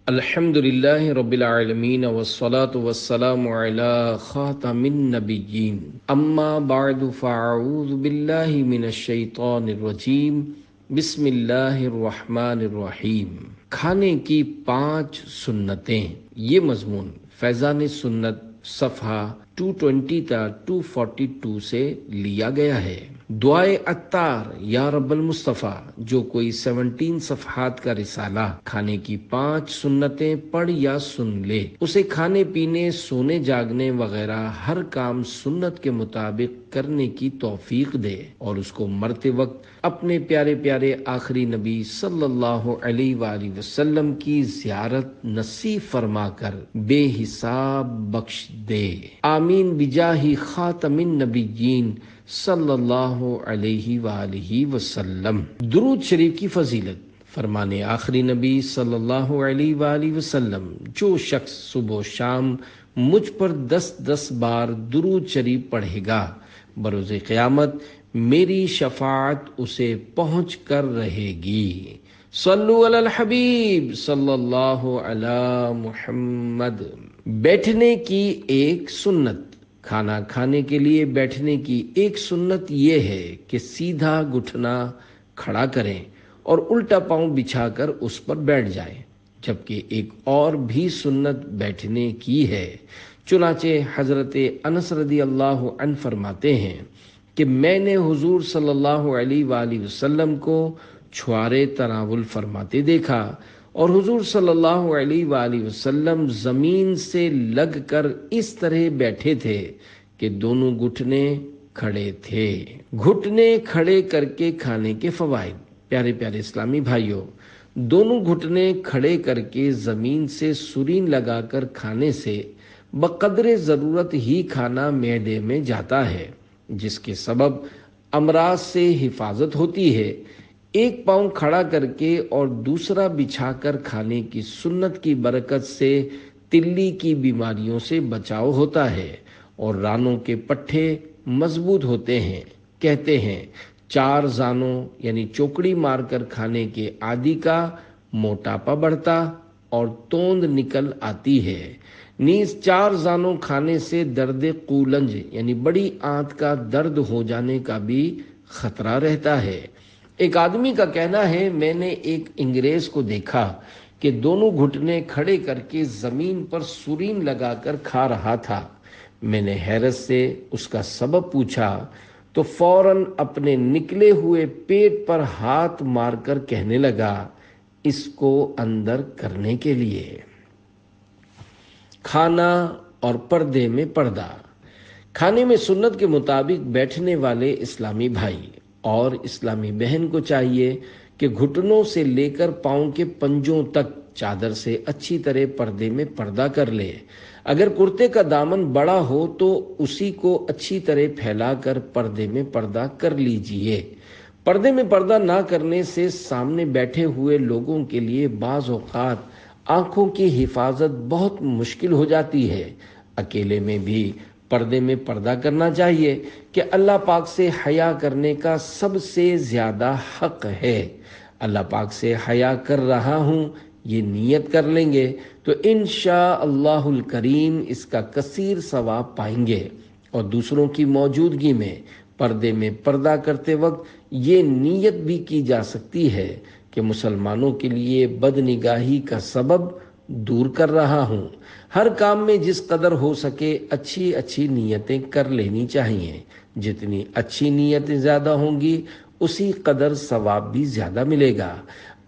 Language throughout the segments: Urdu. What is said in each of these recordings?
الحمدللہ رب العالمین والصلاة والسلام علی خاتم النبیین اما بعد فاعوذ باللہ من الشیطان الرجیم بسم اللہ الرحمن الرحیم۔ کھانے کی 5 سنتیں، یہ مضمون فیضان سنت صفحہ 220 تا 242 سے لیا گیا ہے۔ دعائے عطار یا رب المصطفیٰ، جو کوئی 17 صفحات کا رسالہ کھانے کی 5 سنتیں پڑھ یا سن لے، اسے کھانے پینے، سونے جاگنے وغیرہ ہر کام سنت کے مطابق کرنے کی توفیق دے، اور اس کو مرتے وقت اپنے پیارے پیارے آخری نبی صلی اللہ علیہ وآلہ وسلم کی زیارت نصیب فرما کر بے حساب بخش دے، آمین بجاہ خاتم النبیین صلی اللہ علیہ وآلہ وسلم۔ درود شریف کی فضیلت۔ فرمانے آخری نبی صلی اللہ علیہ وآلہ وسلم، جو شخص صبح و شام مجھ پر 10 بار درود شریف پڑھے گا، بروز قیامت میری شفاعت اسے پہنچ کر رہے گی۔ صلو علی الحبیب صلی اللہ علی محمد۔ بیٹھنے کی ایک سنت۔ کھانا کھانے کے لیے بیٹھنے کی ایک سنت یہ ہے کہ سیدھا گھٹنا کھڑا کریں اور الٹا پاؤں بچھا کر اس پر بیٹھ جائیں، جبکہ ایک اور بھی سنت بیٹھنے کی ہے۔ چنانچہ حضرت انس رضی اللہ عنہ فرماتے ہیں کہ میں نے حضور صلی اللہ علیہ وآلہ وسلم کو چھوارے تناول فرماتے دیکھا، اور حضور صلی اللہ علیہ وآلہ وسلم زمین سے لگ کر اس طرح بیٹھے تھے کہ دونوں گھٹنے کھڑے تھے۔ گھٹنے کھڑے کر کے کھانے کے فوائد۔ پیارے پیارے اسلامی بھائیوں، دونوں گھٹنے کھڑے کر کے زمین سے سرین لگا کر کھانے سے بقدر ضرورت ہی کھانا معدے میں جاتا ہے، جس کے سبب امراض سے حفاظت ہوتی ہے۔ ایک پاؤں کھڑا کر کے اور دوسرا بچھا کر کھانے کی سنت کی برکت سے تلی کی بیماریوں سے بچاؤ ہوتا ہے اور رانوں کے پٹھے مضبوط ہوتے ہیں۔ کہتے ہیں 4 زانوں یعنی چوکڑی مار کر کھانے کے عادی کا موٹاپا بڑھتا اور توند نکل آتی ہے۔ نیز 4 زانوں کھانے سے درد قولنج یعنی بڑی آنت کا درد ہو جانے کا بھی خطرہ رہتا ہے۔ ایک آدمی کا کہنا ہے، میں نے ایک انگریز کو دیکھا کہ دونوں گھٹنے کھڑے کر کے زمین پر سرین لگا کر کھا رہا تھا۔ میں نے حیرت سے اس کا سبب پوچھا تو فوراً اپنے نکلے ہوئے پیٹ پر ہاتھ مار کر کہنے لگا، اس کو اندر کرنے کے لیے۔ کھانا اور پردے میں پردہ۔ کھانے میں سنت کے مطابق بیٹھنے والے اسلامی بھائی اور اسلامی بہن کو چاہیے کہ گھٹنوں سے لے کر پاؤں کے پنجوں تک چادر سے اچھی طرح پردے میں پردہ کر لے۔ اگر کرتے کا دامن بڑا ہو تو اسی کو اچھی طرح پھیلا کر پردے میں پردہ کر لیجئے۔ پردے میں پردہ نہ کرنے سے سامنے بیٹھے ہوئے لوگوں کے لیے بعض اوقات آنکھوں کی حفاظت بہت مشکل ہو جاتی ہے۔ اکیلے میں بھی پردے میں پردہ کرنا چاہیے کہ اللہ پاک سے حیا کرنے کا سب سے زیادہ حق ہے۔ اللہ پاک سے حیا کر رہا ہوں، یہ نیت کر لیں گے تو انشاءاللہ الکریم اس کا کثیر ثواب پائیں گے۔ اور دوسروں کی موجودگی میں پردے میں پردہ کرتے وقت یہ نیت بھی کی جا سکتی ہے کہ مسلمانوں کے لیے بدنگاہی کا سبب دور کر رہا ہوں۔ ہر کام میں جس قدر ہو سکے اچھی نیتیں کر لینی چاہیے۔ جتنی اچھی نیتیں زیادہ ہوں گی اسی قدر ثواب بھی زیادہ ملے گا۔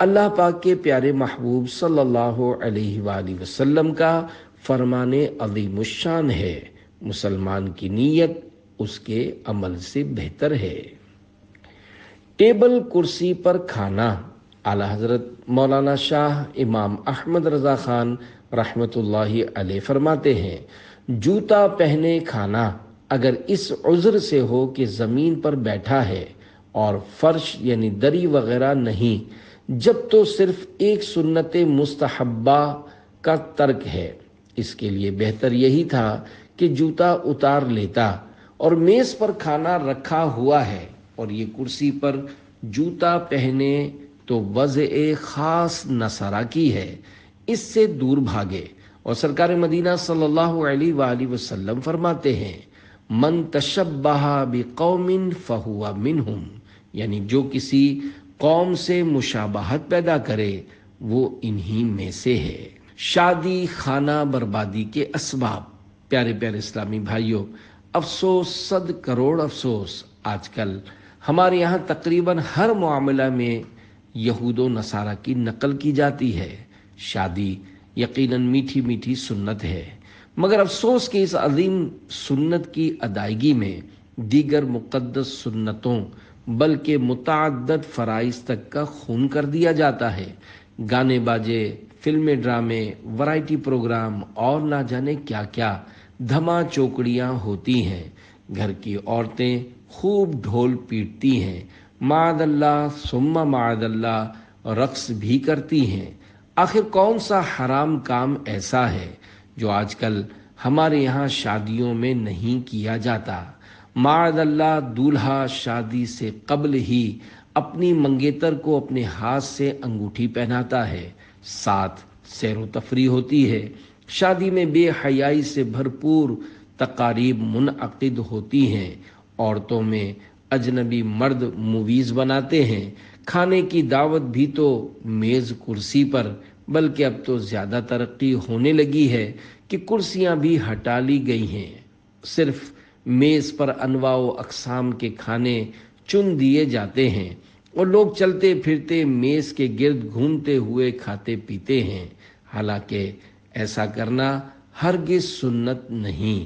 اللہ پاک کے پیارے محبوب صلی اللہ علیہ وآلہ وسلم کا فرمان عظیم الشان ہے، مسلمان کی نیت اس کے عمل سے بہتر ہے۔ ٹیبل کرسی پر کھانا۔ اعلیٰ حضرت مولانا شاہ امام احمد رضا خان رحمۃ اللہ علیہ فرماتے ہیں، جوتا پہنے کھانا اگر اس عذر سے ہو کہ زمین پر بیٹھا ہے اور فرش یعنی دری وغیرہ نہیں، جب تو صرف ایک سنت مستحبہ کا ترک ہے۔ اس کے لیے بہتر یہی تھا کہ جوتا اتار لیتا، اور میز پر کھانا رکھا ہوا ہے اور یہ کرسی پر جوتا پہنے تو وضع خاص نصرہ کی ہے۔ اس سے دور بھاگے۔ اور سرکار مدینہ صلی اللہ علیہ وآلہ وسلم فرماتے ہیں من تشبہ بقوم فہو منہم، یعنی جو کسی قوم سے مشابہت پیدا کرے وہ انہی میں سے ہے۔ شادی خانہ بربادی کے اسباب۔ پیارے پیارے اسلامی بھائیوں، افسوس، 100 کروڑ افسوس، آج کل ہمارے یہاں تقریباً ہر معاملہ میں یہود و نصارہ کی نقل کی جاتی ہے۔ شادی یقیناً میٹھی میٹھی سنت ہے، مگر افسوس کہ اس عظیم سنت کی ادائیگی میں دیگر مقدس سنتوں بلکہ متعدد فرائض تک کا خون کر دیا جاتا ہے۔ گانے باجے، فلمیں، ڈرامے، ورائٹی پروگرام اور نہ جانے کیا کیا دھما چوکڑیاں ہوتی ہیں۔ گھر کی عورتیں خوب ڈھول پیٹتی ہیں، معاذ اللہ ثم معاذ اللہ رقص بھی کرتی ہیں۔ آخر کون سا حرام کام ایسا ہے جو آج کل ہمارے یہاں شادیوں میں نہیں کیا جاتا؟ معاذ اللہ دولہا شادی سے قبل ہی اپنی منگیتر کو اپنے ہاتھ سے انگوٹھی پہناتا ہے، ساتھ سیر و تفریح ہوتی ہے۔ شادی میں بے حیائی سے بھرپور تقاریب منعقد ہوتی ہیں۔ عورتوں میں اجنبی مرد مویز بناتے ہیں۔ کھانے کی دعوت بھی تو میز کرسی پر، بلکہ اب تو زیادہ ترقی ہونے لگی ہے کہ کرسیاں بھی ہٹا لی گئی ہیں، صرف میز پر انواع و اقسام کے کھانے چن دیے جاتے ہیں اور لوگ چلتے پھرتے میز کے گرد گھومتے ہوئے کھاتے پیتے ہیں، حالانکہ ایسا کرنا ہرگز سنت نہیں۔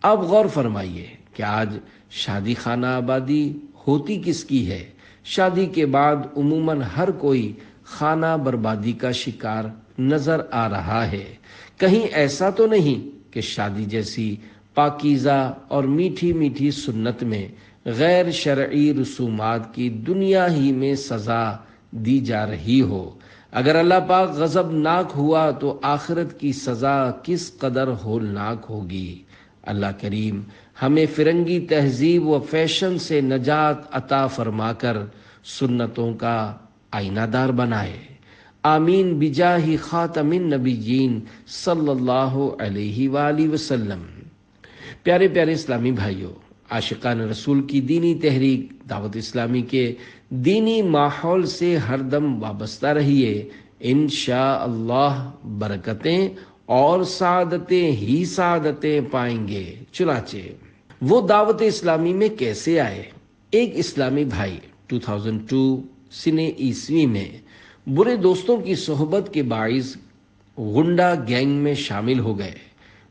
اب غور فرمائیے کہ آج شادی خانہ آبادی ہوتی کس کی ہے؟ شادی کے بعد عموماً ہر کوئی خانہ بربادی کا شکار نظر آ رہا ہے۔ کہیں ایسا تو نہیں کہ شادی جیسی پاکیزہ اور میٹھی میٹھی سنت میں غیر شرعی رسومات کی دنیا ہی میں سزا دی جا رہی ہو؟ اگر اللہ پاک غضبناک ہوا تو آخرت کی سزا کس قدر ہولناک ہوگی۔ اللہ کریم ہمیں فرنگی تہذیب و فیشن سے نجات عطا فرما کر سنتوں کا آئینہ دار بنائے۔ آمین بجاہ خاتم النبیین صلی اللہ علیہ وآلہ وسلم۔ پیارے پیارے اسلامی بھائیوں، عاشقان رسول کی دینی تحریک دعوت اسلامی کے دینی ماحول سے ہر دم وابستہ رہیے۔ انشاءاللہ برکتیں اور سعادتیں ہی سعادتیں پائیں گے۔ چنانچہ وہ دعوت اسلامی میں کیسے آئے؟ ایک اسلامی بھائی 2002 سنہ عیسوی میں برے دوستوں کی صحبت کے باعث غنڈہ گینگ میں شامل ہو گئے۔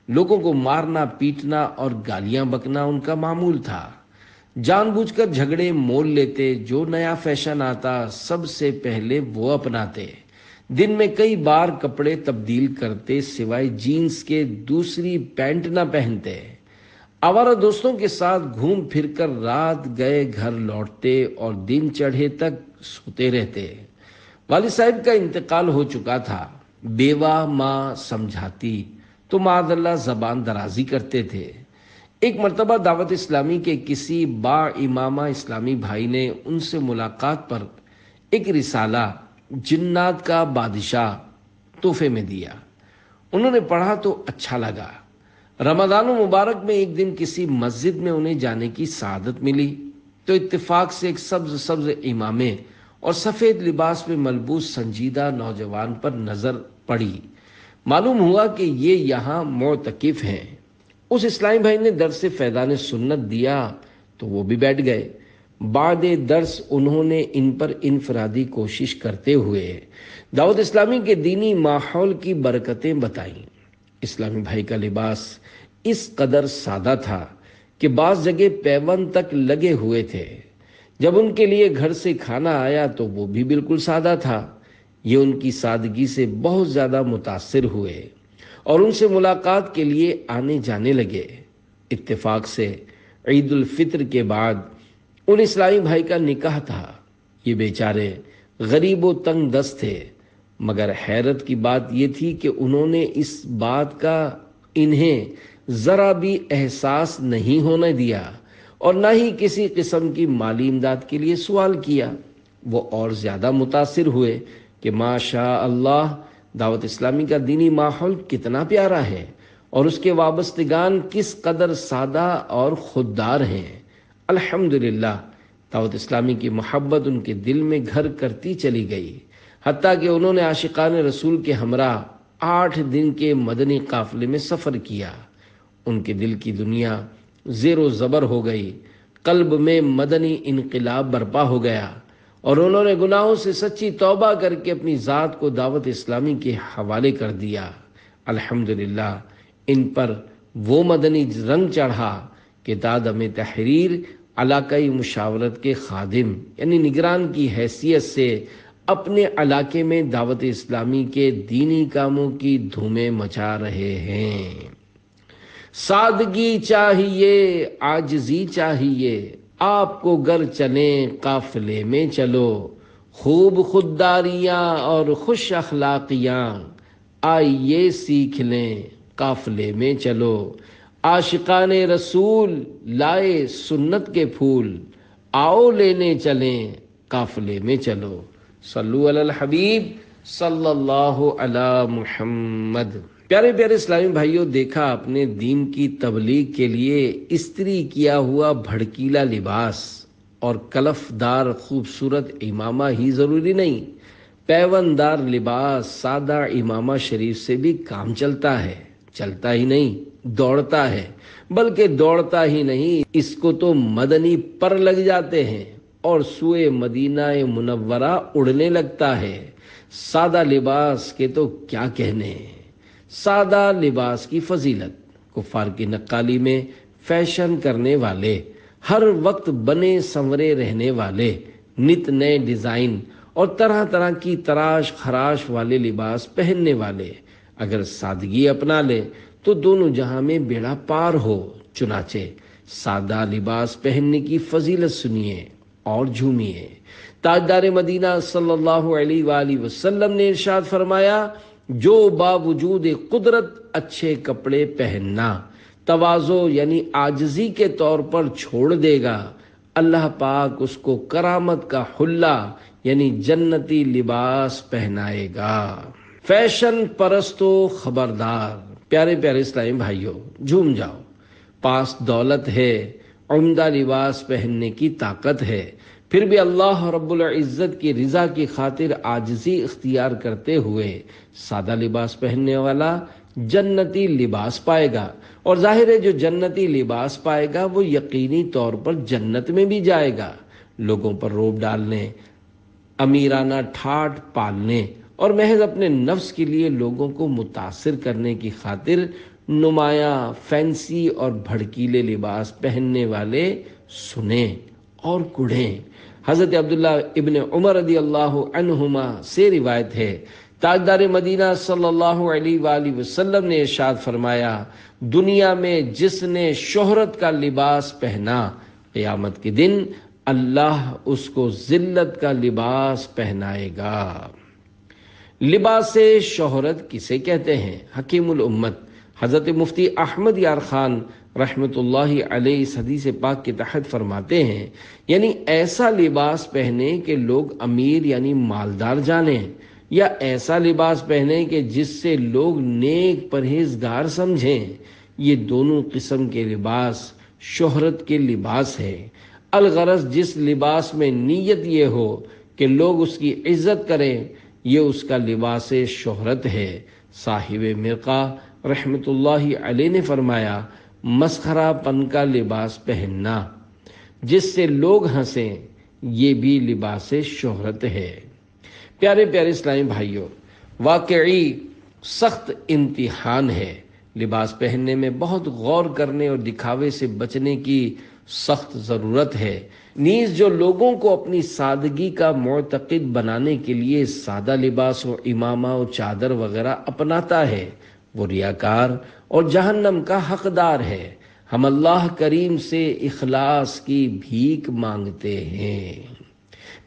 لوگوں کو مارنا، پیٹنا اور گالیاں بکنا ان کا معمول تھا۔ جان بوجھ کر جھگڑے مول لیتے، جو نیا فیشن آتا سب سے پہلے وہ اپناتے، دن میں کئی بار کپڑے تبدیل کرتے، سوائے جینز کے دوسری پینٹ نہ پہنتے، آوارہ دوستوں کے ساتھ گھوم پھر کر رات گئے گھر لوٹتے اور دن چڑھے تک سوتے رہتے۔ والد صاحب کا انتقال ہو چکا تھا، بیوہ ماں سمجھاتی تو معاذ اللہ زبان درازی کرتے تھے۔ ایک مرتبہ دعوت اسلامی کے کسی با امامہ اسلامی بھائی نے ان سے ملاقات پر ایک رسالہ جنات کا بادشاہ تحفے میں دیا۔ انہوں نے پڑھا تو اچھا لگا۔ رمضان مبارک میں ایک دن کسی مسجد میں انہیں جانے کی سعادت ملی تو اتفاق سے ایک سبز سبز امامے اور سفید لباس میں ملبوس سنجیدہ نوجوان پر نظر پڑی۔ معلوم ہوا کہ یہ یہاں معتکف ہیں۔ اس اسلامی بھائی نے درس فیضان سنت دیا تو وہ بھی بیٹھ گئے۔ بعد درس انہوں نے ان پر انفرادی کوشش کرتے ہوئے دعوت اسلامی کے دینی ماحول کی برکتیں بتائیں۔ اسلامی بھائی کا لباس اس قدر سادہ تھا کہ بعض جگہ پیون تک لگے ہوئے تھے۔ جب ان کے لیے گھر سے کھانا آیا تو وہ بھی بالکل سادہ تھا۔ یہ ان کی سادگی سے بہت زیادہ متاثر ہوئے اور ان سے ملاقات کے لیے آنے جانے لگے۔ اتفاق سے عید الفطر کے بعد ان اسلامی بھائی کا نکاح تھا۔ یہ بیچارے غریب و تنگ دست تھے، مگر حیرت کی بات یہ تھی کہ انہوں نے اس بات کا انہیں ذرا بھی احساس نہیں ہونے دیا اور نہ ہی کسی قسم کی مالی امداد کے لیے سوال کیا۔ وہ اور زیادہ متاثر ہوئے کہ ماشاء اللہ دعوت اسلامی کا دینی ماحول کتنا پیارا ہے اور اس کے وابستگان کس قدر سادہ اور خوددار ہیں۔ الحمدللہ دعوت اسلامی کی محبت ان کے دل میں گھر کرتی چلی گئی، حتیٰ کہ انہوں نے عاشقان رسول کے ہمراہ 8 دن کے مدنی قافلے میں سفر کیا۔ ان کے دل کی دنیا زیر و زبر ہو گئی، قلب میں مدنی انقلاب برپا ہو گیا، اور انہوں نے گناہوں سے سچی توبہ کر کے اپنی ذات کو دعوت اسلامی کے حوالے کر دیا۔ الحمدللہ ان پر وہ مدنی رنگ چڑھا کہ دادم تحریر علاقائی مشاورت کے خادم یعنی نگران کی حیثیت سے اپنے علاقے میں دعوت اسلامی کے دینی کاموں کی دھومیں مچا رہے ہیں۔ سادگی چاہیے، عاجزی چاہیے، آپ کو گر چلیں قافلے میں چلو، خوب خودداریاں اور خوش اخلاقیاں آئیے سیکھ لیں قافلے میں چلو، عاشقان رسول لائے سنت کے پھول، آؤ لینے چلیں قافلے میں چلو۔ صلو علی الحبیب صلی اللہ علی محمد۔ پیارے پیارے اسلامی بھائیوں، دیکھا اپنے دین کی تبلیغ کے لیے استری کیا ہوا بھڑکیلا لباس اور کلف دار خوبصورت امامہ ہی ضروری نہیں، پیوندار لباس سادہ امامہ شریف سے بھی کام چلتا ہے۔ چلتا ہی نہیں، دوڑتا ہے، بلکہ دوڑتا ہی نہیں، اس کو تو مدنی پر لگ جاتے ہیں اور سوئے مدینہ منورہ اڑنے لگتا ہے۔ سادہ لباس کے تو کیا کہنے ہیں، سادہ لباس کی فضیلت۔ کفار کی نقالی میں فیشن کرنے والے، ہر وقت بنے سنورے رہنے والے، نت نئے ڈیزائن اور طرح طرح کی تراش خراش والے لباس پہننے والے اگر سادگی اپنا لے تو دونوں جہاں میں بیڑا پار ہو۔ چنانچہ سادہ لباس پہننے کی فضیلت سنیے اور جھومیے۔ تاجدار مدینہ صلی اللہ علیہ وآلہ وسلم نے ارشاد فرمایا، جو باوجود قدرت اچھے کپڑے پہننا تواضع یعنی عاجزی کے طور پر چھوڑ دے گا، اللہ پاک اس کو کرامت کا حلہ یعنی جنتی لباس پہنائے گا۔ فیشن پرستو خبردار۔ پیارے پیارے اسلامی بھائیوں، جھوم جاؤ، پاس دولت ہے، عمدہ لباس پہننے کی طاقت ہے، پھر بھی اللہ رب العزت کی رضا کی خاطر عاجزی اختیار کرتے ہوئے سادہ لباس پہننے والا جنتی لباس پائے گا، اور ظاہر ہے جو جنتی لباس پائے گا وہ یقینی طور پر جنت میں بھی جائے گا۔ لوگوں پر روب ڈالنے، امیرانہ ٹھاٹ پالنے اور محض اپنے نفس کے لیے لوگوں کو متاثر کرنے کی خاطر نمایاں فینسی اور بھڑکیلے لباس پہننے والے سنیں اور کڑھیں۔ حضرت عبداللہ ابن عمر رضی اللہ عنہما سے روایت ہے، تاجدار مدینہ صلی اللہ علیہ وآلہ وسلم نے ارشاد فرمایا، دنیا میں جس نے شہرت کا لباس پہنا، قیامت کے دن اللہ اس کو ذلت کا لباس پہنائے گا۔ لباس شہرت کسے کہتے ہیں؟ حکیم الامت حضرت مفتی احمد یار خان رحمۃ اللہ علیہ اس حدیث پاک کے تحت فرماتے ہیں، یعنی ایسا لباس پہنے کہ لوگ امیر یعنی مالدار جانیں، یا ایسا لباس پہنے کہ جس سے لوگ نیک پرہیزگار سمجھیں۔ یہ دونوں قسم کے لباس شہرت کے لباس ہے۔ الغرض جس لباس میں نیت یہ ہو کہ لوگ اس کی عزت کریں، یہ اس کا لباس شہرت ہے۔ صاحب مرقہ رحمت اللہ علیہ نے فرمایا، مسخرہ پن کا لباس پہننا جس سے لوگ ہنسیں، یہ بھی لباس شہرت ہے۔ پیارے پیارے اسلامی بھائیوں، واقعی سخت امتحان ہے۔ لباس پہننے میں بہت غور کرنے اور دکھاوے سے بچنے کی سخت ضرورت ہے۔ نیز جو لوگوں کو اپنی سادگی کا معتقد بنانے کے لیے سادہ لباس و امامہ و چادر وغیرہ اپناتا ہے، وہ ریاکار اور جہنم کا حقدار ہے۔ ہم اللہ کریم سے اخلاص کی بھیک مانگتے ہیں۔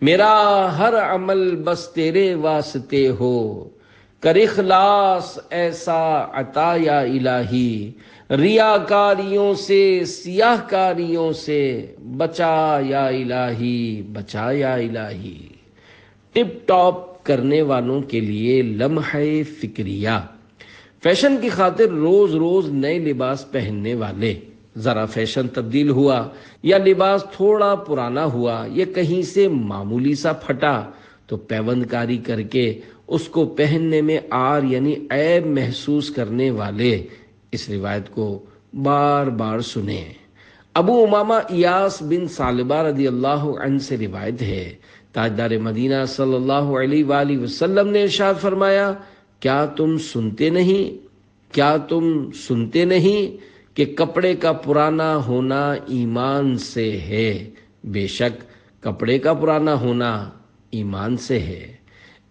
میرا ہر عمل بس تیرے واسطے ہو، کر اخلاص ایسا عطا یا الہی، ریاکاریوں سے سیاہ کاریوں سے بچا یا الہی، بچا یا الہی۔ ٹپ ٹاپ کرنے والوں کے لیے لمحہ فکریہ، فیشن کی خاطر روز روز نئے لباس پہننے والے، ذرا فیشن تبدیل ہوا یا لباس تھوڑا پرانا ہوا یا کہیں سے معمولی سا پھٹا تو پیوند کاری کر کے اس کو پہننے میں عار یعنی عیب محسوس کرنے والے اس روایت کو بار بار سنے۔ ابو امامہ ایاس بن ثعلبہ رضی اللہ عنہ سے روایت ہے، تاجدار مدینہ صلی اللہ علیہ وآلہ وسلم نے ارشاد فرمایا، کیا تم سنتے نہیں کہ کپڑے کا پرانا ہونا ایمان سے ہے؟ بے شک کپڑے کا پرانا ہونا ایمان سے ہے۔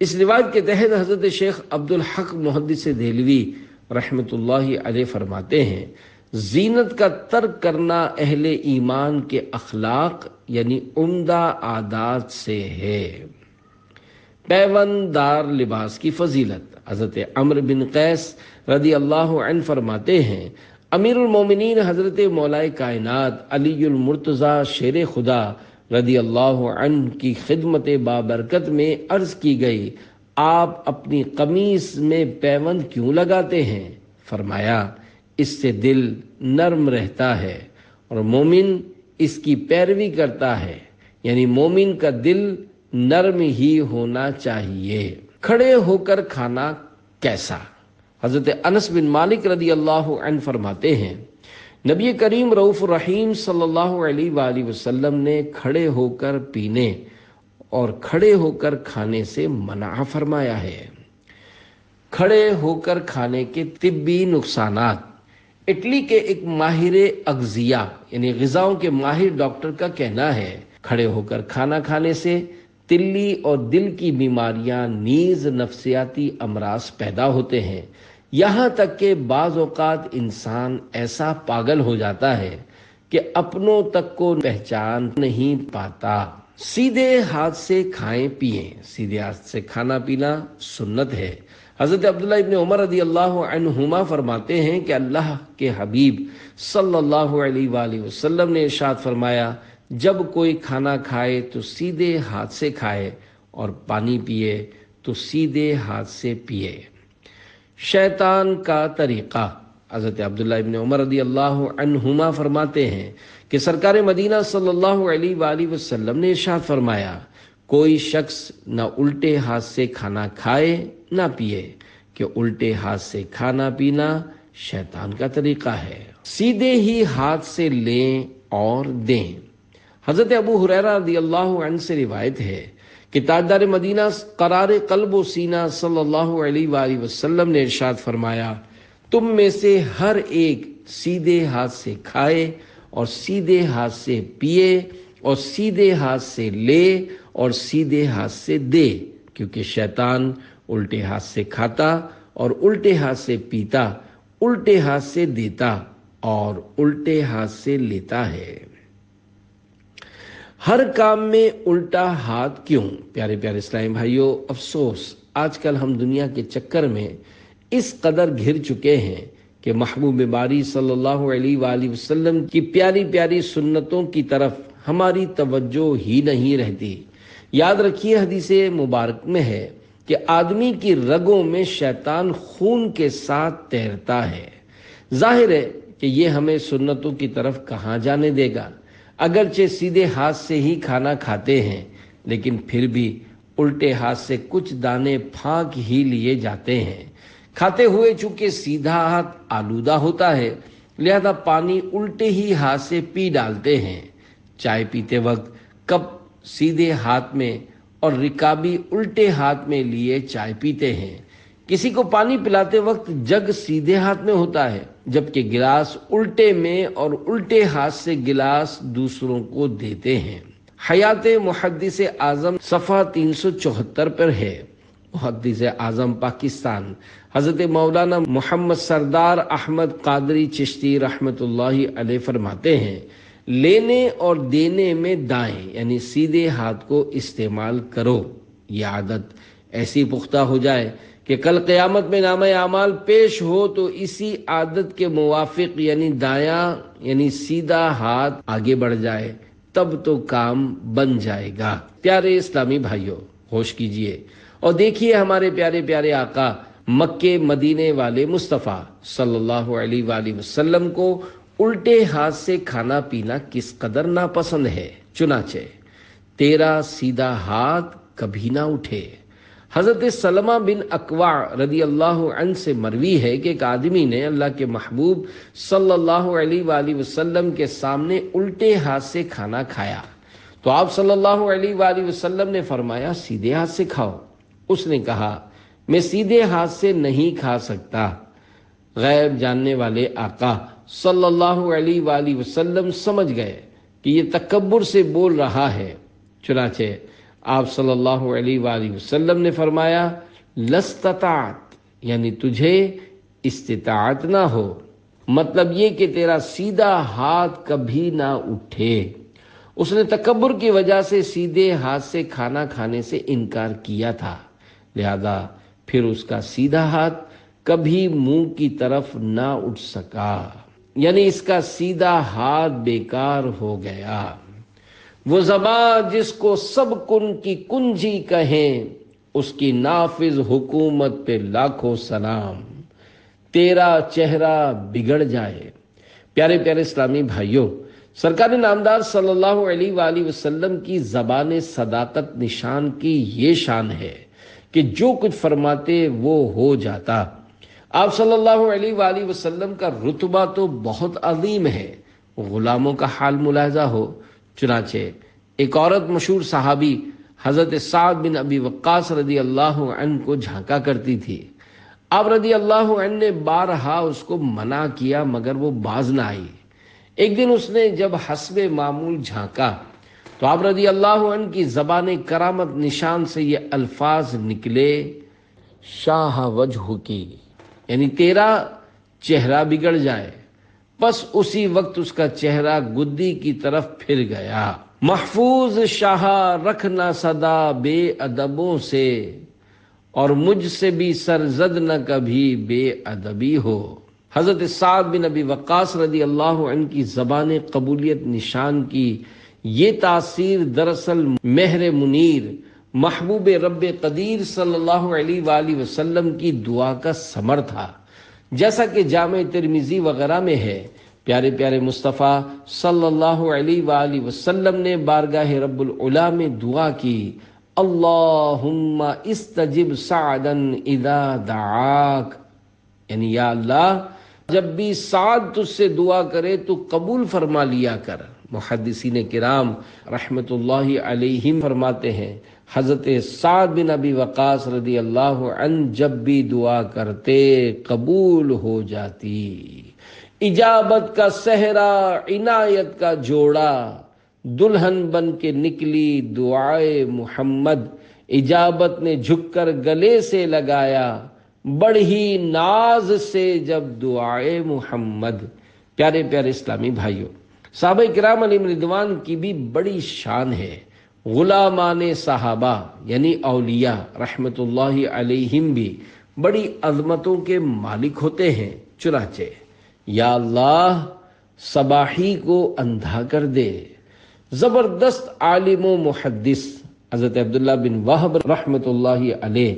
اس روایت کے تحت حضرت شیخ عبدالحق محدث دہلوی رحمۃ اللہ علیہ فرماتے ہیں، زینت کا ترک کرنا اہل ایمان کے اخلاق یعنی عمدہ عادات سے ہے۔ پیوند دار لباس کی فضیلت، حضرت عمرو بن قیس رضی اللہ عنہ فرماتے ہیں، امیر المومنین حضرت مولائے کائنات علی المرتضیٰ شیر خدا رضی اللہ عنہ کی خدمت بابرکت میں عرض کی گئی، آپ اپنی قمیص میں پیوند کیوں لگاتے ہیں؟ فرمایا، اس سے دل نرم رہتا ہے اور مومن اس کی پیروی کرتا ہے، یعنی مومن کا دل نرم ہی ہونا چاہیے۔ کھڑے ہو کر کھانا کیسا؟ حضرت انس بن مالک رضی اللہ عنہ فرماتے ہیں، نبی کریم رؤوف الرحیم صلی اللہ علیہ وآلہ وسلم نے کھڑے ہو کر پینے اور کھڑے ہو کر کھانے سے منع فرمایا ہے۔ کھڑے ہو کر کھانے کے طبی نقصانات۔ اٹلی کے ایک ماہر اغذیہ یعنی غذاؤں کے ماہر ڈاکٹر کا کہنا ہے، کھڑے ہو کر کھانا کھانے سے تلی اور دل کی بیماریاں نیز نفسیاتی امراض پیدا ہوتے ہیں، یہاں تک کہ بعض اوقات انسان ایسا پاگل ہو جاتا ہے کہ اپنوں تک کو پہچان نہیں پاتا۔ سیدھے ہاتھ سے کھائیں پیئیں، سیدھے ہاتھ سے کھانا پینا سنت ہے۔ حضرت عبداللہ ابن عمر رضی اللہ عنہما فرماتے ہیں کہ اللہ کے حبیب صلی اللہ علیہ وآلہ وسلم نے ارشاد فرمایا، جب کوئی کھانا کھائے تو سیدھے ہاتھ سے کھائے اور پانی پیے تو سیدھے ہاتھ سے پیے۔ شیطان کا طریقہ۔ حضرت عبداللہ ابن عمر رضی اللہ عنہما فرماتے ہیں کہ سرکار مدینہ صلی اللہ علیہ وآلہ وسلم نے ارشاد فرمایا، کوئی شخص نہ الٹے ہاتھ سے کھانا کھائے نہ پیے، کہ الٹے ہاتھ سے کھانا پینا شیطان کا طریقہ ہے۔ سیدھے ہی ہاتھ سے لیں اور دیں۔ حضرت ابو ہریرہ رضی اللہ عنہ سے روایت ہے کہ تاجدار مدینہ قرار قلب و سینہ صلی اللہ علیہ وآلہ وسلم نے ارشاد فرمایا، تم میں سے ہر ایک سیدھے ہاتھ سے کھائے اور سیدھے ہاتھ سے پیے اور سیدھے ہاتھ سے لے اور سیدھے ہاتھ سے دے، کیونکہ شیطان الٹے ہاتھ سے کھاتا اور الٹے ہاتھ سے پیتا، الٹے ہاتھ سے دیتا اور الٹے ہاتھ سے لیتا ہے۔ ہر کام میں الٹا ہاتھ کیوں؟ پیارے پیارے اسلامی بھائیوں، افسوس آج کل ہم دنیا کے چکر میں اس قدر گھر چکے ہیں کہ محبوب باری صلی اللہ علیہ وآلہ وسلم کی پیاری پیاری سنتوں کی طرف ہماری توجہ ہی نہیں رہتی۔ یاد رکھیے، حدیث مبارک میں ہے کہ آدمی کی رگوں میں شیطان خون کے ساتھ تیرتا ہے۔ ظاہر ہے کہ یہ ہمیں سنتوں کی طرف کہاں جانے دے گا۔ اگرچہ سیدھے ہاتھ سے ہی کھانا کھاتے ہیں، لیکن پھر بھی الٹے ہاتھ سے کچھ دانے پھانک ہی لیے جاتے ہیں۔ کھاتے ہوئے چونکہ سیدھا ہاتھ آلودہ ہوتا ہے، لہذا پانی الٹے ہی ہاتھ سے پی ڈالتے ہیں۔ چائے پیتے وقت کپ سیدھے ہاتھ میں اور رکابی الٹے ہاتھ میں لیے چائے پیتے ہیں۔ کسی کو پانی پلاتے وقت جگ سیدھے ہاتھ میں ہوتا ہے، جبکہ گلاس الٹے میں اور الٹے ہاتھ سے گلاس دوسروں کو دیتے ہیں۔ حیات محدث اعظم صفحہ 374 پر ہے۔ محدث اعظم پاکستان حضرت مولانا محمد سردار احمد قادری چشتی رحمت اللہ علیہ فرماتے ہیں، لینے اور دینے میں دائیں یعنی سیدھے ہاتھ کو استعمال کرو۔ یہ عادت ایسی پختہ ہو جائے کہ کل قیامت میں نامہ اعمال پیش ہو تو اسی عادت کے موافق یعنی دایاں یعنی سیدھا ہاتھ آگے بڑھ جائے، تب تو کام بن جائے گا۔ پیارے اسلامی بھائیوں، ہوش کیجئے اور دیکھیے ہمارے پیارے پیارے آقا مکے مدینے والے مصطفیٰ صلی اللہ علیہ وآلہ وسلم کو الٹے ہاتھ سے کھانا پینا کس قدر ناپسند ہے، چنانچہ تیرا سیدھا ہاتھ کبھی نہ اٹھے۔ حضرت سلمہ بن اکوع رضی اللہ عنہ سے مروی ہے کہ ایک آدمی نے اللہ کے محبوب صلی اللہ علیہ وآلہ وسلم کے سامنے الٹے ہاتھ سے کھانا کھایا تو آپ صلی اللہ علیہ وآلہ وسلم نے فرمایا سیدھے ہاتھ سے کھاؤ۔ اس نے کہا میں سیدھے ہاتھ سے نہیں کھا سکتا۔ غیب جاننے والے آقا صلی اللہ علیہ وآلہ وسلم سمجھ گئے کہ یہ تکبر سے بول رہا ہے، چنانچہ آپ صلی اللہ علیہ وآلہ وسلم نے فرمایا لستطعت، یعنی تجھے استطاعت نہ ہو، مطلب یہ کہ تیرا سیدھا ہاتھ کبھی نہ اٹھے۔ اس نے تکبر کی وجہ سے سیدھے ہاتھ سے کھانا کھانے سے انکار کیا تھا، لہذا پھر اس کا سیدھا ہاتھ کبھی منہ کی طرف نہ اٹھ سکا، یعنی اس کا سیدھا ہاتھ بیکار ہو گیا۔ وہ زبان جس کو سب کن کی کنجی کہیں، اس کی نافذ حکومت پہ لاکھوں سلام، تیرا چہرہ بگڑ جائے۔ پیارے پیارے اسلامی بھائیوں، سرکار نامدار صلی اللہ علیہ وآلہ وسلم کی زبان صداقت نشان کی یہ شان ہے کہ جو کچھ فرماتے وہ ہو جاتا۔ آپ صلی اللہ علیہ وآلہ وسلم کا رتبہ تو بہت عظیم ہے، غلاموں کا حال ملاحظہ ہو۔ چنانچہ ایک عورت مشہور صحابی حضرت سعد بن ابی وقاص رضی اللہ عنہ کو جھانکا کرتی تھی۔ آپ رضی اللہ عنہ نے بارہا اس کو منع کیا مگر وہ باز نہ آئی۔ ایک دن اس نے جب حسب معمول جھانکا تو آپ رضی اللہ عنہ کی زبان کرامت نشان سے یہ الفاظ نکلے شاہ وجہ کی، یعنی تیرا چہرہ بگڑ جائے۔ بس اسی وقت اس کا چہرہ گدی کی طرف پھر گیا۔ محفوظ شاہ رکھنا صدا بے ادبوں سے، اور مجھ سے بھی سرزد نہ کبھی بے ادبی ہو۔ حضرت سعد بن ابی وقاص رضی اللہ عنہ کی زبان قبولیت نشان کی یہ تاثیر دراصل مہر منیر محبوب رب قدیر صلی اللہ علیہ وآلہ وسلم کی دعا کا ثمر تھا، جیسا کہ جامع ترمذی وغیرہ میں ہے۔ پیارے پیارے مصطفیٰ صلی اللہ علیہ وآلہ وسلم نے بارگاہ رب العلا میں دعا کی، اللہم استجب سعدا اذا دعاک، یعنی یا اللہ جب بھی سعد تجھ سے دعا کرے تو قبول فرما لیا کر۔ محدثین کرام رحمت اللہ علیہم فرماتے ہیں حضرت سعد بن ابی وقاص رضی اللہ عنہ جب بھی دعا کرتے قبول ہو جاتی۔ اجابت کا صحرا عنایت کا جوڑا، دلہن بن کے نکلی دعائے محمد، اجابت نے جھک کر گلے سے لگایا، بڑھی ناز سے جب دعائے محمد۔ پیارے پیارے اسلامی بھائیوں، صحابہ کرام علیہم رضوان کی بھی بڑی شان ہے۔ غلامان صحابہ یعنی اولیاء رحمت اللہ علیہم بھی بڑی عظمتوں کے مالک ہوتے ہیں۔ چنانچہ یا اللہ صباحی کو اندھا کر دے۔ زبردست عالم و محدث حضرت عبداللہ بن وہب رحمت اللہ علیہ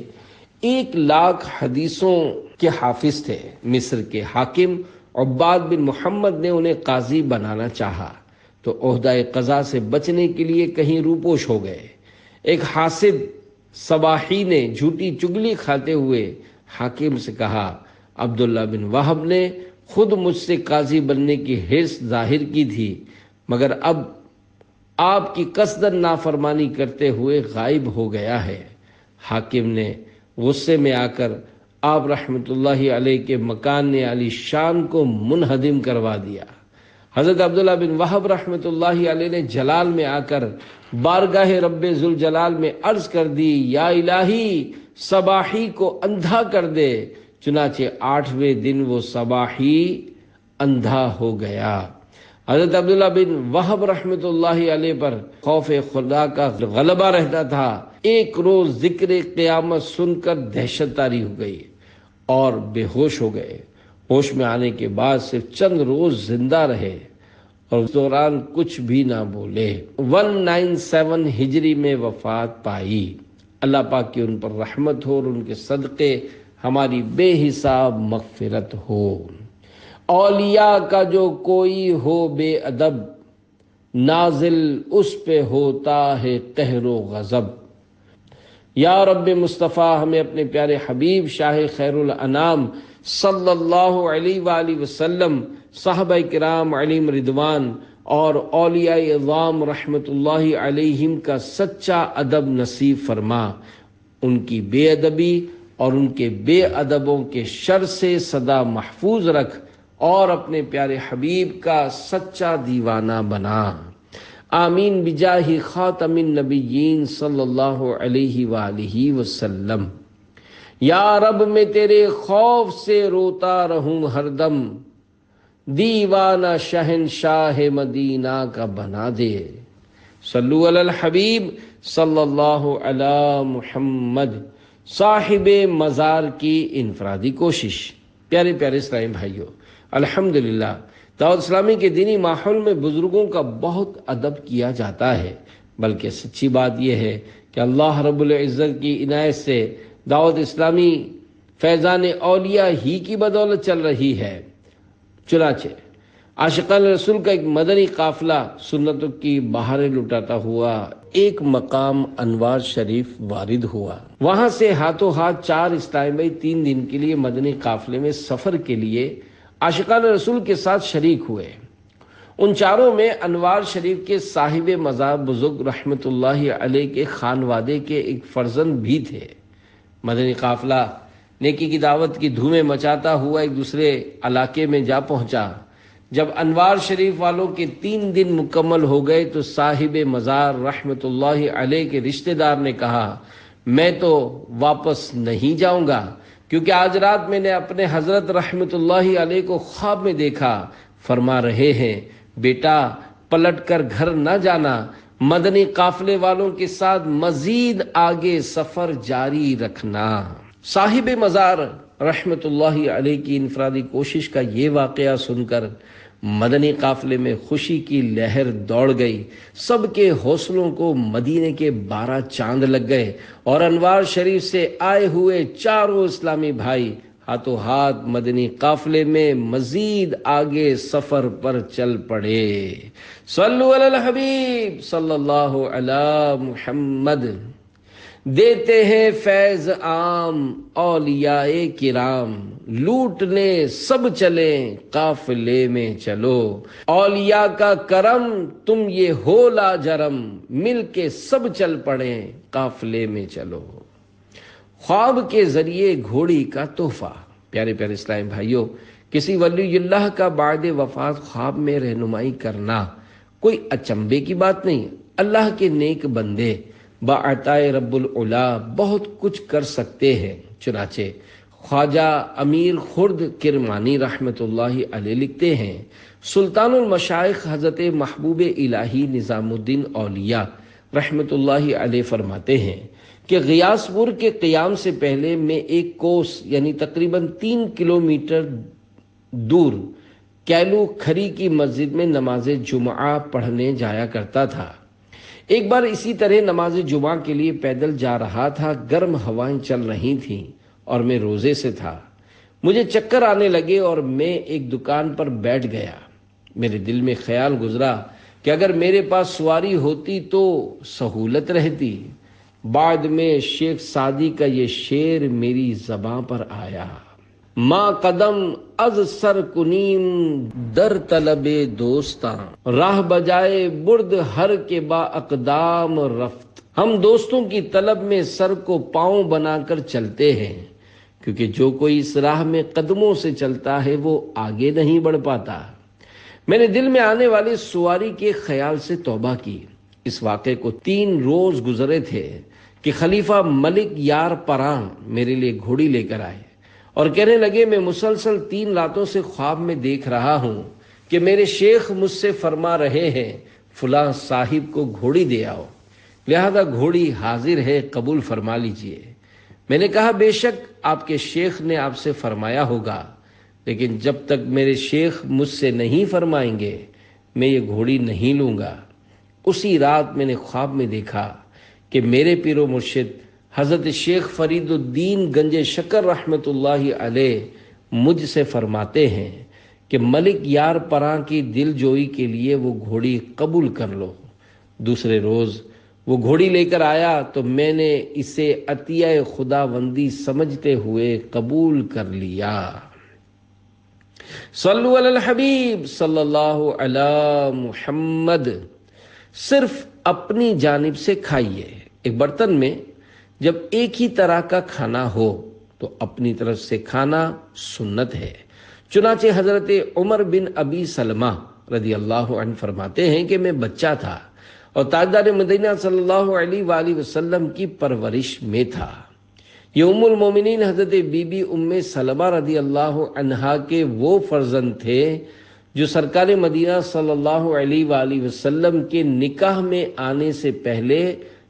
1,00,000 حدیثوں کے حافظ تھے۔ مصر کے حاکم عباد بن محمد نے انہیں قاضی بنانا چاہا تو عہدہ قضا سے بچنے کے لیے کہیں روپوش ہو گئے۔ ایک حاسد صباحی نے جھوٹی چگلی کھاتے ہوئے حاکم سے کہا، عبداللہ بن وہب نے خود مجھ سے قاضی بننے کی حرص ظاہر کی تھی، مگر اب آپ کی قصداً نافرمانی کرتے ہوئے غائب ہو گیا ہے۔ حاکم نے غصے میں آ کر آپ رحمت اللہ علیہ کے مکان علی شان کو منہدم کروا دیا۔ حضرت عبداللہ بن وہب رحمت اللہ علیہ نے جلال میں آ کر بارگاہ رب ذوالجلال میں عرض کر دی، یا الہی صباحی کو اندھا کر دے۔ چنانچہ 8ویں دن وہ صباحی اندھا ہو گیا۔ حضرت عبداللہ بن وہب رحمت اللہ علیہ پر خوف خدا کا غلبہ رہتا تھا۔ ایک روز ذکر قیامت سن کر دہشت طاری ہو گئی اور بے ہوش ہو گئے۔ ہوش میں آنے کے بعد صرف چند روز زندہ رہے اور اس دوران کچھ بھی نہ بولے۔ 197 ہجری میں وفات پائی۔ اللہ پاک کی ان پر رحمت ہو اور ان کے صدقے ہماری بے حساب مغفرت ہو۔ اولیاء کا جو کوئی ہو بے ادب، نازل اس پہ ہوتا ہے قہر و غضب۔ یا رب مصطفیٰ ہمیں اپنے پیارے حبیب شاہ خیر الانام صلی اللہ علیہ وآلہ وسلم، صحابہ کرام علیہم رضوان اور اولیاء اعظام رحمت اللہ علیہم کا سچا ادب نصیب فرما، ان کی بے ادبی اور ان کے بے ادبوں کے شر سے سدا محفوظ رکھ اور اپنے پیارے حبیب کا سچا دیوانہ بنا۔ آمین بجاہ خاتم النبیین صلی اللہ علیہ وآلہ وسلم۔ یا رب میں تیرے خوف سے روتا رہوں ہر دم، دیوانہ شہنشاہ مدینہ کا بنا دے۔ صلو علی الحبیب صلی اللہ علی محمد۔ صاحب مزار کی انفرادی کوشش۔ پیارے پیارے اسلامی بھائیوں، الحمدللہ دعوت اسلامی کے دینی ماحول میں بزرگوں کا بہت ادب کیا جاتا ہے، بلکہ سچی بات یہ ہے کہ اللہ رب العزت کی عنایت سے دعوت اسلامی فیضان اولیاء ہی کی بدولت چل رہی ہے۔ چنانچہ عاشقان رسول کا ایک مدنی قافلہ سنتوں کی بہاریں لٹاتا ہوا ایک مقام انوار شریف وارد ہوا۔ وہاں سے ہاتھوں ہاتھ 4 اسلامی بھائی 3 دن کے لیے مدنی قافلے میں سفر کے لیے عاشقان رسول کے ساتھ شریک ہوئے۔ ان چاروں میں انوار شریف کے صاحب مزار بزرگ رحمت اللہ علیہ کے خانوادے کے ایک فرزند بھی تھے۔ مدنی قافلہ نیکی کی دعوت کی دھومیں مچاتا ہوا ایک دوسرے علاقے میں جا پہنچا۔ جب انوار شریف والوں کے 3 دن مکمل ہو گئے تو صاحب مزار رحمت اللہ علیہ کے رشتہ دار نے کہا، میں تو واپس نہیں جاؤں گا، کیونکہ آج رات میں نے اپنے حضرت رحمت اللہ علیہ کو خواب میں دیکھا، فرما رہے ہیں بیٹا پلٹ کر گھر نہ جانا، مدنی قافلے والوں کے ساتھ مزید آگے سفر جاری رکھنا۔ صاحب مزار رحمت اللہ علیہ کی انفرادی کوشش کا یہ واقعہ سن کر مدنی قافلے میں خوشی کی لہر دوڑ گئی۔ سب کے حوصلوں کو مدینے کے 12 چاند لگ گئے اور انوار شریف سے آئے ہوئے چاروں اسلامی بھائی ہاتھوں ہاتھ مدنی قافلے میں مزید آگے سفر پر چل پڑے۔ صلو علی الحبیب صلی اللہ علی محمد۔ دیتے ہیں فیض عام اولیاء کرام، لوٹنے سب چلیں قافلے میں چلو، اولیاء کا کرم تم یہ ہو لاجرم، مل کے سب چل پڑیں قافلے میں چلو۔ خواب کے ذریعے گھوڑی کا تحفہ۔ پیارے پیارے اسلامی بھائیوں، کسی ولی اللہ کا بعد وفات خواب میں رہنمائی کرنا کوئی اچنبے کی بات نہیں۔ اللہ کے نیک بندے باعطائے رب العلا بہت کچھ کر سکتے ہیں۔ چنانچہ خواجہ امیر خرد کرمانی رحمت اللہ علیہ لکھتے ہیں، سلطان المشائخ حضرت محبوب الہی نظام الدین اولیاء رحمت اللہ علیہ فرماتے ہیں کہ غیاث پور کے قیام سے پہلے میں ایک کوس یعنی تقریباً 3 کلومیٹر دور کیلو کھری کی مسجد میں نماز جمعہ پڑھنے جایا کرتا تھا۔ ایک بار اسی طرح نماز جمعہ کے لیے پیدل جا رہا تھا، گرم ہوائیں چل رہی تھیں اور میں روزے سے تھا۔ مجھے چکر آنے لگے اور میں ایک دکان پر بیٹھ گیا۔ میرے دل میں خیال گزرا کہ اگر میرے پاس سواری ہوتی تو سہولت رہتی۔ بعد میں شیخ سعدی کا یہ شعر میری زباں پر آیا، ما قدم از سر کنیم در طلب دوستاں، راہ بجائے برد ہر کے با اقدام رفت۔ ہم دوستوں کی طلب میں سر کو پاؤں بنا کر چلتے ہیں، کیونکہ جو کوئی اس راہ میں قدموں سے چلتا ہے وہ آگے نہیں بڑھ پاتا۔ میں نے دل میں آنے والے سواری کے خیال سے توبہ کی۔ اس واقعے کو 3 روز گزرے تھے کہ خلیفہ ملک یار پراں میرے لیے گھوڑی لے کر آئے اور کہنے لگے، میں مسلسل 3 راتوں سے خواب میں دیکھ رہا ہوں کہ میرے شیخ مجھ سے فرما رہے ہیں فلاں صاحب کو گھوڑی دے آؤ، لہذا گھوڑی حاضر ہے، قبول فرما لیجئے۔ میں نے کہا بے شک آپ کے شیخ نے آپ سے فرمایا ہوگا، لیکن جب تک میرے شیخ مجھ سے نہیں فرمائیں گے میں یہ گھوڑی نہیں لوں گا۔ اسی رات میں نے خواب میں دیکھا کہ میرے پیر و مرشد حضرت شیخ فرید الدین گنج شکر رحمت اللہ علیہ مجھ سے فرماتے ہیں کہ ملک یار پراں کی دل جوئی کے لیے وہ گھوڑی قبول کر لو۔ دوسرے روز وہ گھوڑی لے کر آیا تو میں نے اسے عطیہ خداوندی سمجھتے ہوئے قبول کر لیا۔ صلو علی الحبیب صلی اللہ علی محمد۔ صرف اپنی جانب سے کھائیے۔ ایک برتن میں جب ایک ہی طرح کا کھانا ہو تو اپنی طرف سے کھانا سنت ہے۔ چنانچہ حضرت عمر بن ابی سلمہ رضی اللہ عنہ فرماتے ہیں کہ میں بچہ تھا اور تاجدار مدینہ صلی اللہ علیہ وآلہ وسلم کی پرورش میں تھا۔ یہ ام المومنین حضرت بی بی ام سلمہ رضی اللہ عنہا کے وہ فرزند تھے جو سرکار مدینہ صلی اللہ علیہ وآلہ وسلم کے نکاح میں آنے سے پہلے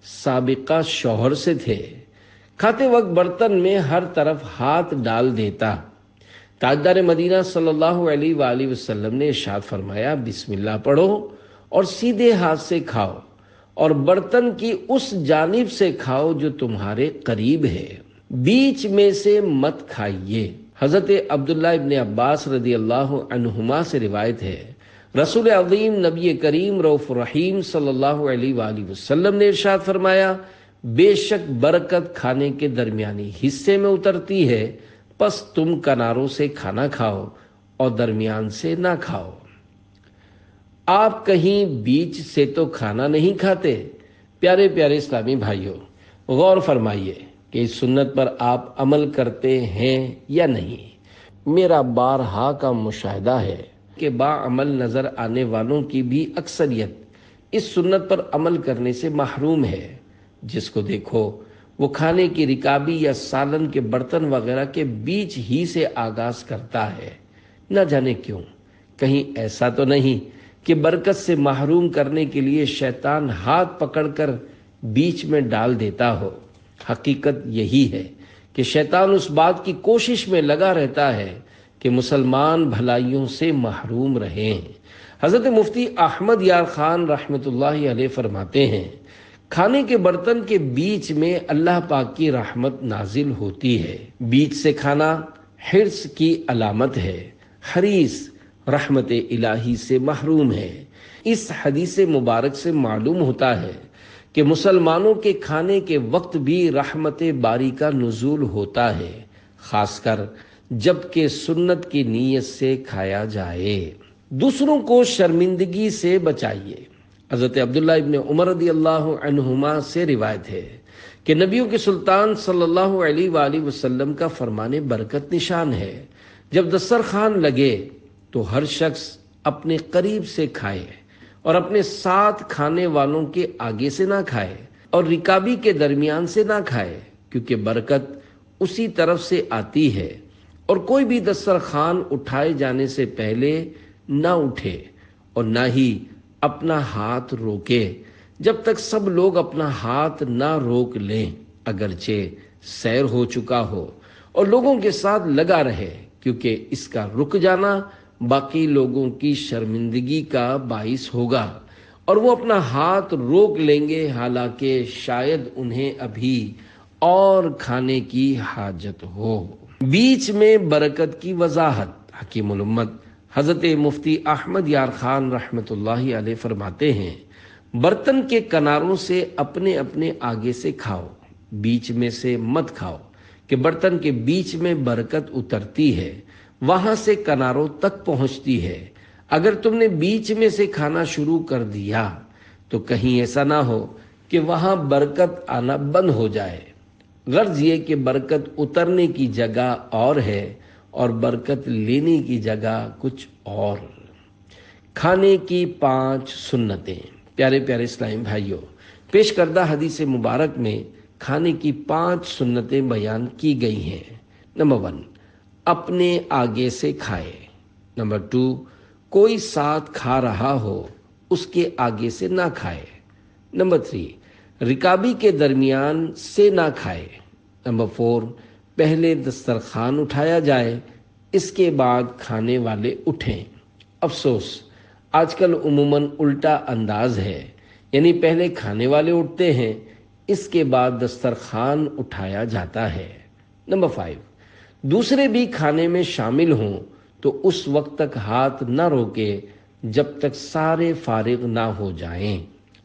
سابقہ شوہر سے تھے۔ کھاتے وقت برتن میں ہر طرف ہاتھ ڈال دیتا۔ تاجدار مدینہ صلی اللہ علیہ وآلہ وسلم نے ارشاد فرمایا، بسم اللہ پڑھو اور سیدھے ہاتھ سے کھاؤ اور برتن کی اس جانب سے کھاؤ جو تمہارے قریب ہے، بیچ میں سے مت کھائیے۔ حضرت عبداللہ ابن عباس رضی اللہ عنہما سے روایت ہے، رسول عظیم نبی کریم رؤوف الرحیم صلی اللہ علیہ وآلہ وسلم نے ارشاد فرمایا، بے شک برکت کھانے کے درمیانی حصے میں اترتی ہے، پس تم کناروں سے کھانا کھاؤ اور درمیان سے نہ کھاؤ۔ آپ کہیں بیچ سے تو کھانا نہیں کھاتے؟ پیارے پیارے اسلامی بھائیوں، غور فرمائیے کہ اس سنت پر آپ عمل کرتے ہیں یا نہیں۔ میرا بارہا کا مشاہدہ ہے کہ باعمل نظر آنے والوں کی بھی اکثریت اس سنت پر عمل کرنے سے محروم ہے۔ جس کو دیکھو وہ کھانے کی رکابی یا سالن کے برتن وغیرہ کے بیچ ہی سے آغاز کرتا ہے۔ نہ جانے کیوں، کہیں ایسا تو نہیں کہ برکت سے محروم کرنے کے لیے شیطان ہاتھ پکڑ کر بیچ میں ڈال دیتا ہو۔ حقیقت یہی ہے کہ شیطان اس بات کی کوشش میں لگا رہتا ہے کہ مسلمان بھلائیوں سے محروم رہیں۔ حضرت مفتی احمد یار خان رحمت اللہ علیہ فرماتے ہیں، کھانے کے برتن کے بیچ میں اللہ پاک کی رحمت نازل ہوتی ہے۔ بیچ سے کھانا حرص کی علامت ہے۔ حریص رحمت الہی سے محروم ہے۔ اس حدیث مبارک سے معلوم ہوتا ہے کہ مسلمانوں کے کھانے کے وقت بھی رحمت باری کا نزول ہوتا ہے، خاص کر جب کہ سنت کی نیت سے کھایا جائے۔ دوسروں کو شرمندگی سے بچائیے۔ حضرت عبداللہ ابن عمر رضی اللہ عنہما سے روایت ہے کہ نبیوں کے سلطان صلی اللہ علیہ وآلہ وسلم کا فرمان برکت نشان ہے، جب دسترخوان لگے تو ہر شخص اپنے قریب سے کھائے اور اپنے ساتھ کھانے والوں کے آگے سے نہ کھائے اور رکابی کے درمیان سے نہ کھائے، کیونکہ برکت اسی طرف سے آتی ہے۔ اور کوئی بھی دسترخوان اٹھائے جانے سے پہلے نہ اٹھے اور نہ ہی اپنا ہاتھ روکے جب تک سب لوگ اپنا ہاتھ نہ روک لیں، اگرچہ سیر ہو چکا ہو، اور لوگوں کے ساتھ لگا رہے، کیونکہ اس کا رک جانا باقی لوگوں کی شرمندگی کا باعث ہوگا اور وہ اپنا ہاتھ روک لیں گے، حالانکہ شاید انہیں ابھی اور کھانے کی حاجت ہو۔ بیچ میں برکت کی وضاحت۔ حکیم الامت حضرت مفتی احمد یار خان رحمت اللہ علیہ فرماتے ہیں، برتن کے کناروں سے اپنے اپنے آگے سے کھاؤ، بیچ میں سے مت کھاؤ، کہ برتن کے بیچ میں برکت اترتی ہے، وہاں سے کناروں تک پہنچتی ہے۔ اگر تم نے بیچ میں سے کھانا شروع کر دیا تو کہیں ایسا نہ ہو کہ وہاں برکت آنا بند ہو جائے۔ غرض یہ کہ برکت اترنے کی جگہ اور ہے اور برکت لینے کی جگہ کچھ اور۔ کھانے کی 5 سنتیں۔ پیارے پیارے اسلامی بھائیوں، پیش کردہ حدیث مبارک میں کھانے کی 5 سنتیں بیان کی گئی ہیں۔ نمبر 1، اپنے آگے سے کھائے۔ نمبر 2، کوئی ساتھ کھا رہا ہو اس کے آگے سے نہ کھائے۔ نمبر 3، رکابی کے درمیان سے نہ کھائے۔ نمبر 4، پہلے دسترخوان اٹھایا جائے، اس کے بعد کھانے والے اٹھیں۔ افسوس، آج کل عموماً الٹا انداز ہے، یعنی پہلے کھانے والے اٹھتے ہیں، اس کے بعد دسترخوان اٹھایا جاتا ہے۔ نمبر 5، دوسرے بھی کھانے میں شامل ہوں تو اس وقت تک ہاتھ نہ روکے جب تک سارے فارغ نہ ہو جائیں۔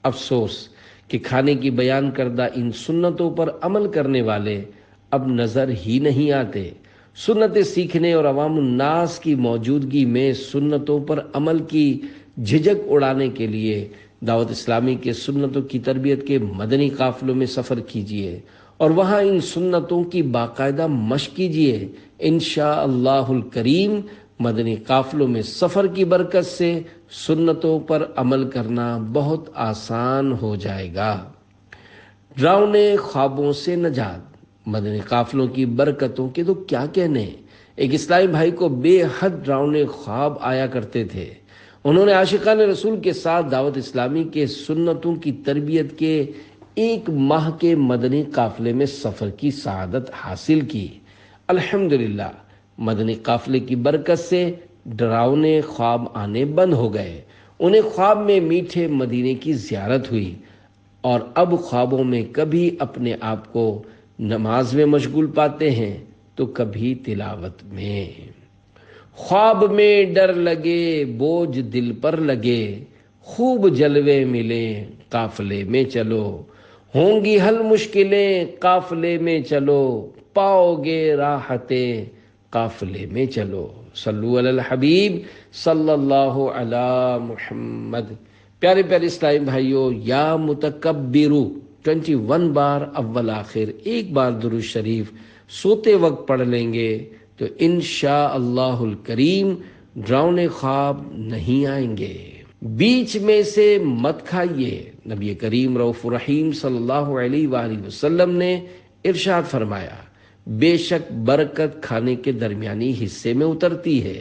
افسوس کہ کھانے کی بیان کردہ ان سنتوں پر عمل کرنے والے اب نظر ہی نہیں آتے۔ سنتیں سیکھنے اور عوام الناس کی موجودگی میں سنتوں پر عمل کی جھجک اڑانے کے لیے دعوت اسلامی کے سنتوں کی تربیت کے مدنی قافلوں میں سفر کیجیے اور وہاں ان سنتوں کی باقاعدہ مشق کیجیے۔ انشاءاللہ الکریم مدنی قافلوں میں سفر کی برکت سے سنتوں پر عمل کرنا بہت آسان ہو جائے گا۔ ڈراؤنے خوابوں سے نجات، مدنی قافلوں کی برکتوں کے تو کیا کہنے۔ ایک اسلامی بھائی کو بے حد ڈراؤنے خواب آیا کرتے تھے۔ انہوں نے عاشقان رسول کے ساتھ دعوت اسلامی کے سنتوں کی تربیت کے 1 ماہ کے مدنی قافلے میں سفر کی سعادت حاصل کی۔ الحمدللہ مدنی قافلے کی برکت سے ڈراؤنے خواب آنے بند ہو گئے۔ انہیں خواب میں میٹھے مدینے کی زیارت ہوئی اور اب خوابوں میں کبھی اپنے آپ کو نماز میں مشغول پاتے ہیں تو کبھی تلاوت میں۔ خواب میں ڈر لگے بوجھ دل پر لگے، خوب جلوے ملے قافلے میں چلو، ہوں گی حل مشکلیں قافلے میں چلو، پاؤ گے راحتیں قافلے میں چلو۔ صلو علی الحبیب صلی اللہ علی محمد۔ پیارے پیارے اسلامی بھائیو، یا متکبرو 21 بار اول آخر 1 بار درود شریف سوتے وقت پڑھ لیں گے تو انشاءاللہ الکریم ڈراؤنے خواب نہیں آئیں گے۔ بیچ میں سے مت کھائیے۔ نبی کریم رؤوف الرحیم صلی اللہ علیہ وآلہ وسلم نے ارشاد فرمایا، بے شک برکت کھانے کے درمیانی حصے میں اترتی ہے،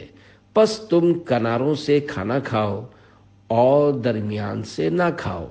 پس تم کناروں سے کھانا کھاؤ اور درمیان سے نہ کھاؤ۔